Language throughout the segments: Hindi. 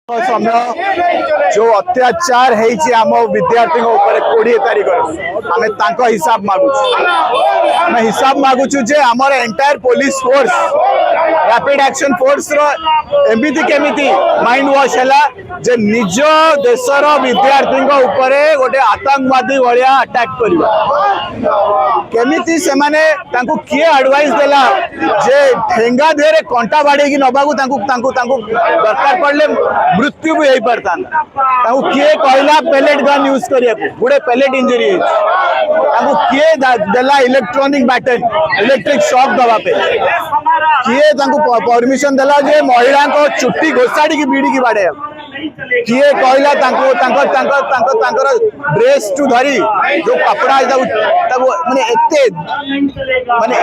समय जो अत्याचार आम विद्यार्थी 20 तारीख आम हिसाब मागुचु हिसाब मागुचु जे आमर entire police force rapid action force एमती केमिति माइंड वॉश है जे निज देशर विद्यार्थी गोटे आतंकवादी भाया अटैक करमिति से माने किए एडवाइस देला जे ठेंगा देहरे कंटा बाड़े नवा दरकार पड़े मृत्यु भी हो पारता किए कहला पेलेट गन यूज करिया गोटे पेलेट इंजरी किए देला इलेक्ट्रॉनिक बैटन इलेक्ट्रिक शॉक दवापे किए परमिशन देला जे महिला को चुट्टी घोषाड़ी की बीड़ी की बाड़े किए कहला ड्रेस टू धरी जो कपड़ा माने एते माने ए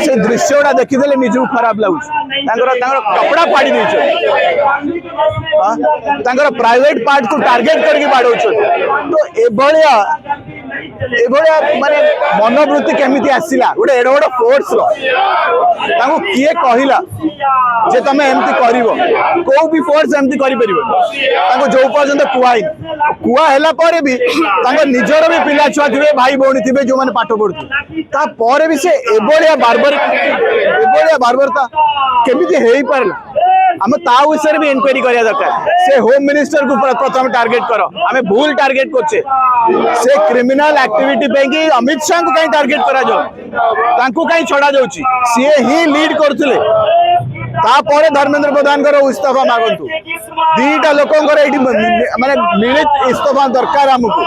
से दृश्य गुड़ा देखिदेले निजु खराब लगुच कपड़ा फाड़ी देछ प्राइवेट पार्ट को टार्गेट करके बाड़ौछ तो एभलिया माने मनोवृत्ति केमिति आसिला गोटे एड बड़ फोर्स रो किए कहला जे तमे एमती करिवो को भी फोर्स एमती करि परिबो जो पर्यंत कुआ है पर भी निजर भी पिला छुआ थे भाई भौणी थे जो मैंने पाठ पढ़ुते भी से एभलिया बार्बरता केमिति हो पारला आम ता विषय भी इनक्वारी करिया दरकार से होम मिनिस्टर को प्रथम टार्गेट करो आम भूल टार्गेट करछे से क्रिमिनल एक्टिविटी पे कि अमित शाह को कहीं टार्गेट करा जाऊ कहीं छड़ा जाउची सी ही लीड करथिले तापर धर्मेंद्र प्रधान इस्तीफा मागंतु दीटा लोक माने मिलित इस्तीफा दरकार आमको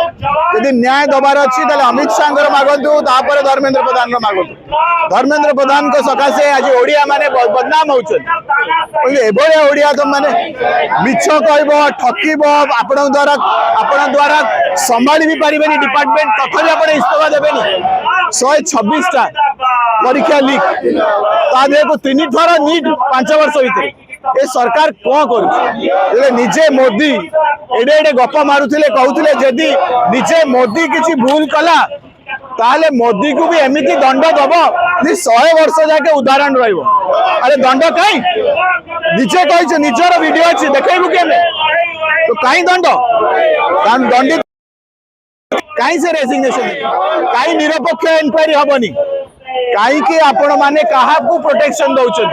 यदि न्याय दबार अच्छी अमित शाह मागंतु तापर धर्मेंद्र प्रधान मागंतु धर्मेंद्र प्रधान को सकाशे आज ओडिया माने बदनाम होउछन एभलिया ओडिया तो माने मिछ कहबो ठकीबो आपण द्वारा संभाली भी पारिबेनी डिपार्टमेंट तथापि आपण इस्तीफा देबेनी 126 टा परीक्षा लीक ता देखो 3 थर नीट 5 वर्ष भीतर ए सरकार कौन कर निजे मोदी एडे एडे गप मारुथिले कहउथिले जदि निजे मोदी किछि भूल कला ताले मोदी को भी एमिति दंड दब 100 वर्ष जाके उदाहरण रहिबो अरे दंड कई निजे कहिछ निजर वीडियो अछि देखैबु केमे तो काई दंड दंडित काई से रेजिग्नेशन काई निरपेक्ष इंक्वायरी हबनी काई कि आपण माने काहा को प्रोटेक्शन दउछन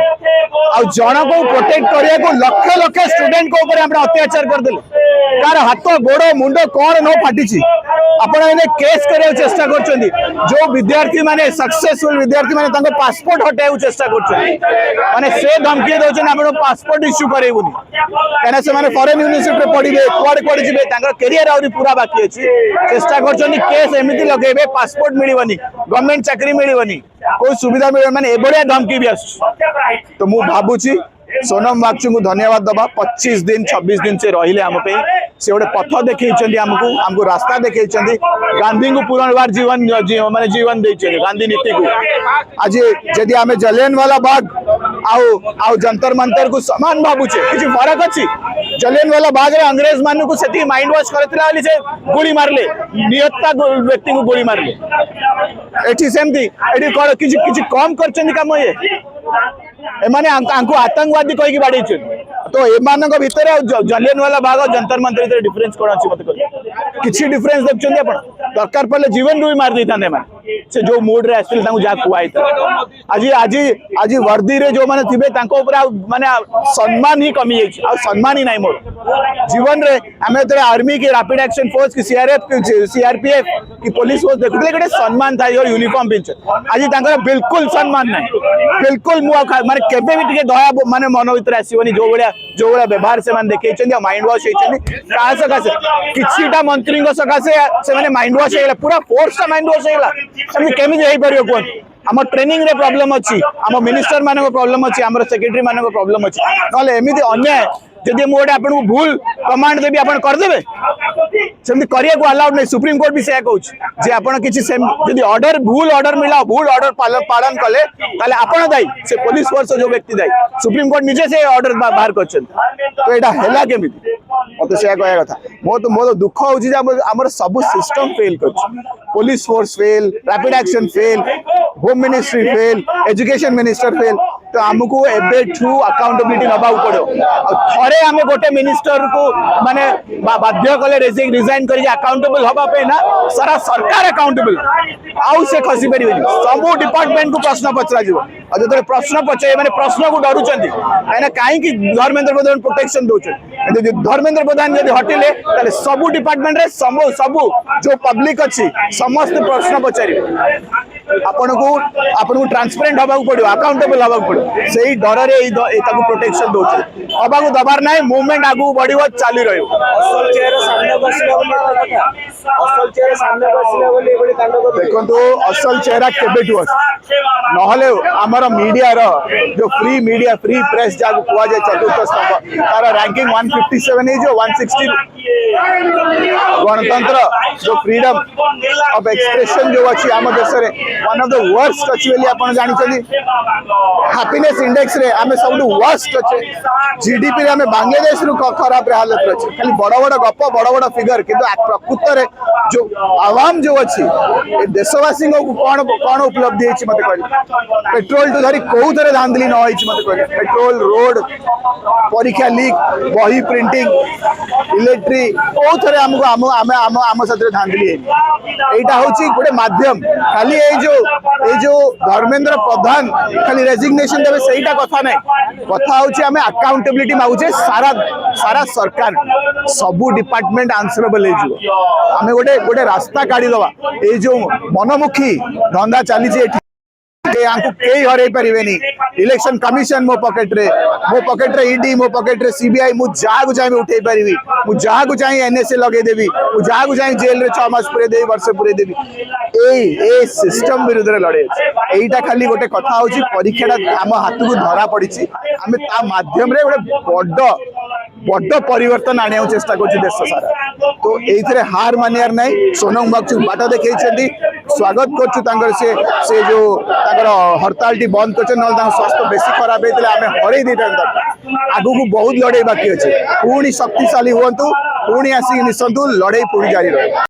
आ जण को प्रोटेक्ट करिया को लक्ष लक्ष स्टूडेंट को ऊपर हमरा अत्याचार कर देले कार हाथ गोड़ मुंड कोन नो फाटिची आपण एने केस करिया चेष्टा करछंदी जो विद्यार्थी माने सक्सेसफुल विद्यार्थी माने तांको पासपोर्ट हटाउ चेष्टा करछंदी माने से धमकी दउछन आपण पासपोर्ट इश्यू करेबुनी कने से माने फॉरेन यूनिवर्सिटी रे पढिबे कोड जिबे तांको करियर आउरी पूरा बाकी अछि चेष्टा करछंदी केस एमिति लगेबे पासपोर्ट मिलिबनी गवर्नमेंट चाकरी मिलिबनी कोई सुविधा मिले माने एबड़िया धमकी भी आस तो मु भाबुची सोनम वागचू को धन्यवाद दबा 25 दिन 26 दिन से रहिले आम पे से गोटे पथ देखैछंदी हमको रास्ता देखैछंदी गांधी को पुनर्बार जीवन माने जीवन देछे गांधी नीति को आज जदि आमे जलियनवाला बाग आउ जंतर मंतर को समान भाबुचे किछि फरक अछि जलियनवाला बाग रे अंग्रेज मान को सेठी माइंड वॉश करथिला वाली से गोली मारले निहत्ता व्यक्ति को गोली मारले एठी सेमती एठी किछि कम करछंदी काम ये एमाने आंको आतंकवादी कहि बाड़ी तो एमान भितर जलियनवाला बाग जंतर मंतर भितर डिफरेंस कोन अछि मते कहि किछि डिफरेंस देखछंदी आपण दरकार पड़ले जीवन भी मार देता से जो मूड रे आसिल तांको जा कुआई आज वर्दी रे जो माने थिबे तांको ऊपर माने सम्मान ही कमी जाई आ सम्मान ही नाही मोर जीवन रे हमें तो आर्मी की रैपिड एक्शन फोर्स की सीआरपीएफ की पुलिस फोर्स देखुले गटे सम्मान था और यूनिफॉर्म पिंच आज तांकर बिल्कुल सम्मान नाही बिल्कुल मुआ माने केबे भी टिके दया माने मन भीतर आसीबनी जो बड़ा व्यवहार से माने देखैछन माइंड वॉश होइछन का सकासे किछिटा मंत्री को सकासे से माने माइंड वॉश हेला पूरा फोर्स का माइंड वॉश हेला हम केमिति हेइ परियो कोन आम ट्रेनिंग रे प्रॉब्लम अछि आम मिनिस्टर माने को प्रॉब्लम अछि आम सेक्रेटरी माने को प्रॉब्लम अछि नले एमिति अन्याय जदि मु गोटे आपन भूल कमांड देबी आपन कर देबे सेमति करिया को अलाउड नै सुप्रीम कोर्ट भी से कहउछ जे आपन किछि जदि ऑर्डर भूल ऑर्डर मिला भूल ऑर्डर पालन कले ताले आपन दाई से पुलिस फोर्स जो व्यक्ति दाई सुप्रीम कोर्ट निजे से ऑर्डर बाहर करछन तो एटा हेला केमिति मत से कहया कथा मो दुख होउछि जे हमर सब सिस्टम फेल करछ police force fail rapid action fail home ministry fail education minister fail तो आमको एबेठू अकाउंटेबिलिटी नबाक पड़ो थे आम गोटे मिनिस्टर को माने बाध्य कले रिजाइन कर अकाउंटेबल हवा ना सारा सरकार अकाउंटेबल आउ से खसी पारे सब डिपार्टमेंट को प्रश्न पचरा जो प्रश्न पचाए मैंने प्रश्न को डरुंच कहीं धर्मेंद्र प्रधान प्रोटेक्शन दौरान धर्मेंद्र प्रधान जब हटिले सब डिपार्टमेंट रे सब जो पब्लिक अच्छी समस्त प्रश्न पचारे आपन को ट्रांसपेरेंट हवा पड़ो अकाउंटेबल हवा पड़ो से डर प्रोटेक्शन दौर हवा दबार ना मूवमेंट आगू बढ़ चली देखो असल चेहरा केबेठू नहले आमर मीडिया जो फ्री मीडिया फ्री प्रेस जहाँ कह जाए चतुर्थ स्तंभ तार रैंकिंग 157 जो 160 गणतंत्र जो फ्रीडम ऑफ एक्सप्रेशन जो अच्छी आम देश में वन ऑफ द वर्स्ट अच्छी बोली आप जानते हैप्पीनेस इंडेक्स रे आमे सब वर्स्ट अच्छे जीडीपी रे आमे बांग्लादेश रु खराब रे हालत रे अच्छे खाली बड़ बड़ गप बड़ बड़ फिगर किंतु प्रकृत रे जो आवाम जो अच्छी देशवासी को कौन कौन उपलब्धि है मत कहले पेट्रोल टू धरी कौ थे धांधली न होई मत कहले पेट्रोल रोड परीक्षा लीक बही प्रिंटिंग इलेक्ट्री कौ थे आमको आम आम आम आम साथ धांधली एटा होची गोटे माध्यम खाली ए जो धर्मेंद्र प्रधान खाली रेजिग्नेशन देवे सेटा कथा नहीं कथा होची आमे अकाउंटेबिलिटी मागुचे सारा सारा सरकार सबू डिपार्टमेंट आंसरेबल हे जो आमे गोटे गोटे रास्ता काढ़ी दवा ए जो मनमुखी धंदा चली कई हर पारे इलेक्शन कमिशन मो पॉकेट रे ईडी मो पॉकेट रे सीबीआई मु जहाँ को चाहे उठे पारि मु जहाँ को चाहे एनएसए लगे देवी मु जहाँ को चाहे जेल रे 6 मास पुरे देवी वर्ष पुरे देवी ए सिस्टम विरुद्ध रे लड़े एटा खाली गोटे कथा होची परीक्षा आम हाथ को धरा पड़ी आमे ता माध्यम रे गोटे बड़ परिवर्तन आने चेष्टा कर देश सारा तो ये हार मानियार नहीं सोनम बागचू बाट देखते स्वागत कर से जो हड़ताल टी बंद कर स्वास्थ्य बेसी खराब होता है आम हर आगू को बहुत लड़े बाकी अच्छे पुणी शक्तिशाली हूँ पुणी आसिक निसंतु लड़े पुणी जारी रहे।